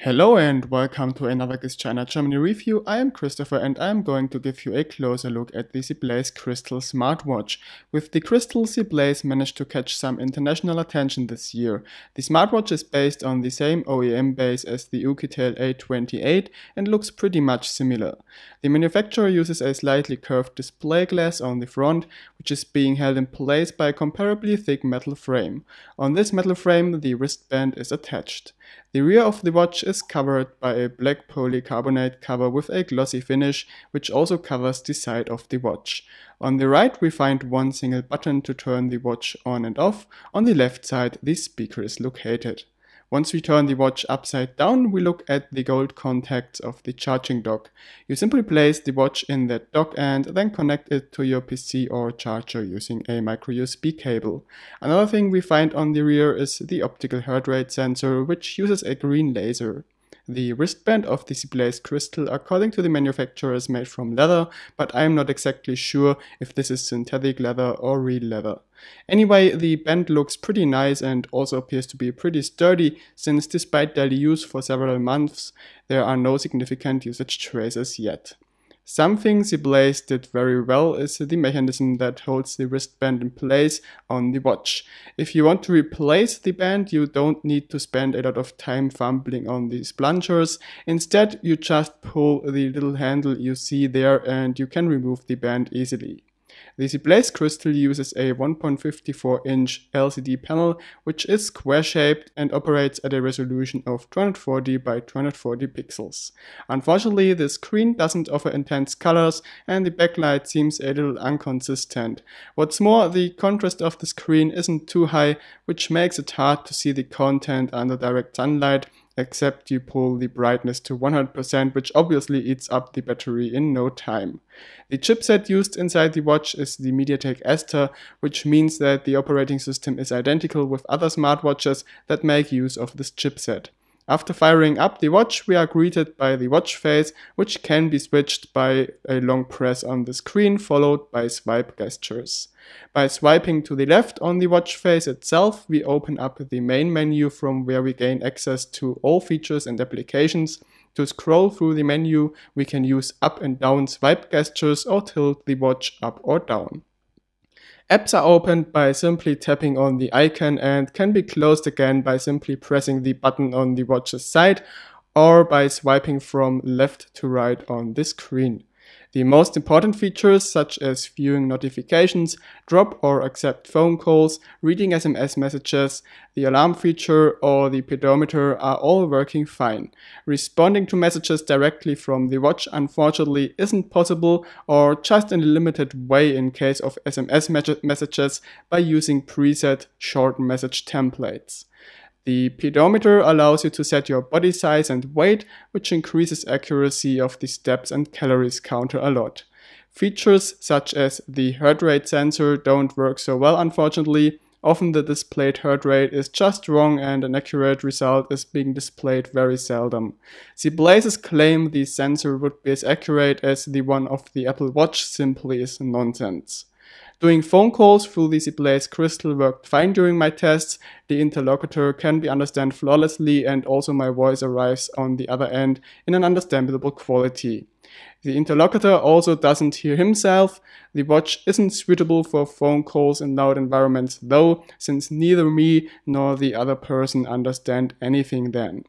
Hello and welcome to another GizChina Germany review. I am Christopher and I am going to give you a closer look at the Zeblaze Crystal smartwatch. With the Crystal, Zeblaze managed to catch some international attention this year. The smartwatch is based on the same OEM base as the Oukitel A28 and looks pretty much similar. The manufacturer uses a slightly curved display glass on the front, which is being held in place by a comparably thick metal frame. On this metal frame, the wristband is attached. The rear of the watch is covered by a black polycarbonate cover with a glossy finish, which also covers the side of the watch. On the right we find one single button to turn the watch on and off. On the left side the speaker is located. Once we turn the watch upside down, we look at the gold contacts of the charging dock. You simply place the watch in that dock and then connect it to your PC or charger using a micro USB cable. Another thing we find on the rear is the optical heart rate sensor, which uses a green laser. The wristband of the Zeblaze Crystal, according to the manufacturer, is made from leather, but I am not exactly sure if this is synthetic leather or real leather. Anyway, the band looks pretty nice and also appears to be pretty sturdy, since despite daily use for several months, there are no significant usage traces yet. Something Zeblaze did very well is the mechanism that holds the wristband in place on the watch. If you want to replace the band, you don't need to spend a lot of time fumbling on these plungers. Instead, you just pull the little handle you see there and you can remove the band easily. The Zeblaze Crystal uses a 1.54-inch LCD panel, which is square-shaped and operates at a resolution of 240 by 240 pixels. Unfortunately, the screen doesn't offer intense colors and the backlight seems a little inconsistent. What's more, the contrast of the screen isn't too high, which makes it hard to see the content under direct sunlight, except you pull the brightness to 100%, which obviously eats up the battery in no time. The chipset used inside the watch is the Mediatek Aster, which means that the operating system is identical with other smartwatches that make use of this chipset. After firing up the watch, we are greeted by the watch face, which can be switched by a long press on the screen followed by swipe gestures. By swiping to the left on the watch face itself, we open up the main menu from where we gain access to all features and applications. To scroll through the menu, we can use up and down swipe gestures or tilt the watch up or down. Apps are opened by simply tapping on the icon and can be closed again by simply pressing the button on the watch's side or by swiping from left to right on the screen. The most important features, such as viewing notifications, drop or accept phone calls, reading SMS messages, the alarm feature or the pedometer are all working fine. Responding to messages directly from the watch unfortunately isn't possible, or just in a limited way in case of SMS messages by using preset short message templates. The pedometer allows you to set your body size and weight, which increases accuracy of the steps and calories counter a lot. Features such as the heart rate sensor don't work so well, unfortunately. Often the displayed heart rate is just wrong and an accurate result is being displayed very seldom. Zeblaze's claim the sensor would be as accurate as the one of the Apple Watch simply is nonsense. Doing phone calls through the Zeblaze Crystal worked fine during my tests. The interlocutor can be understood flawlessly and also my voice arrives on the other end in an understandable quality. The interlocutor also doesn't hear himself. The watch isn't suitable for phone calls in loud environments though, since neither me nor the other person understand anything then.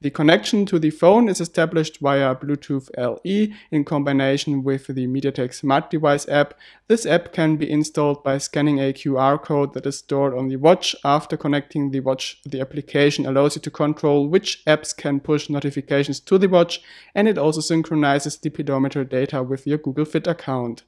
The connection to the phone is established via Bluetooth LE in combination with the Mediatek Smart Device app. This app can be installed by scanning a QR code that is stored on the watch. After connecting the watch, the application allows you to control which apps can push notifications to the watch, and it also synchronizes the pedometer data with your Google Fit account.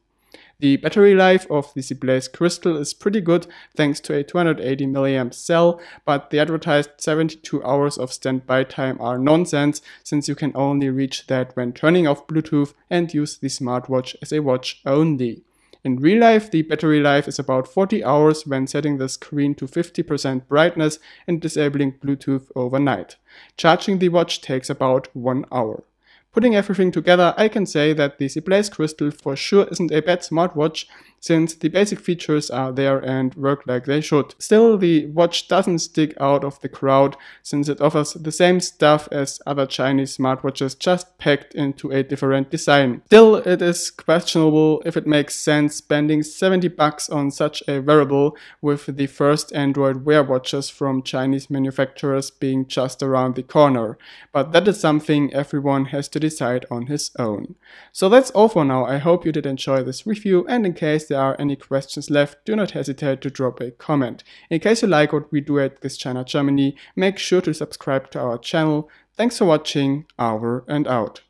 The battery life of the Zeblaze Crystal is pretty good thanks to a 280 mAh cell, but the advertised 72 hours of standby time are nonsense, since you can only reach that when turning off Bluetooth and use the smartwatch as a watch only. In real life, the battery life is about 40 hours when setting the screen to 50% brightness and disabling Bluetooth overnight. Charging the watch takes about 1 hour. Putting everything together, I can say that the Zeblaze Crystal for sure isn't a bad smartwatch. since the basic features are there and work like they should. Still, the watch doesn't stick out of the crowd since it offers the same stuff as other Chinese smartwatches, just packed into a different design. Still, it is questionable if it makes sense spending $70 on such a wearable, with the first Android Wear watches from Chinese manufacturers being just around the corner. But that is something everyone has to decide on his own. So that's all for now. I hope you did enjoy this review, and in case there are any questions left, do not hesitate to drop a comment. In case you like what we do at GizChina Germany, make sure to subscribe to our channel. Thanks for watching, over and out.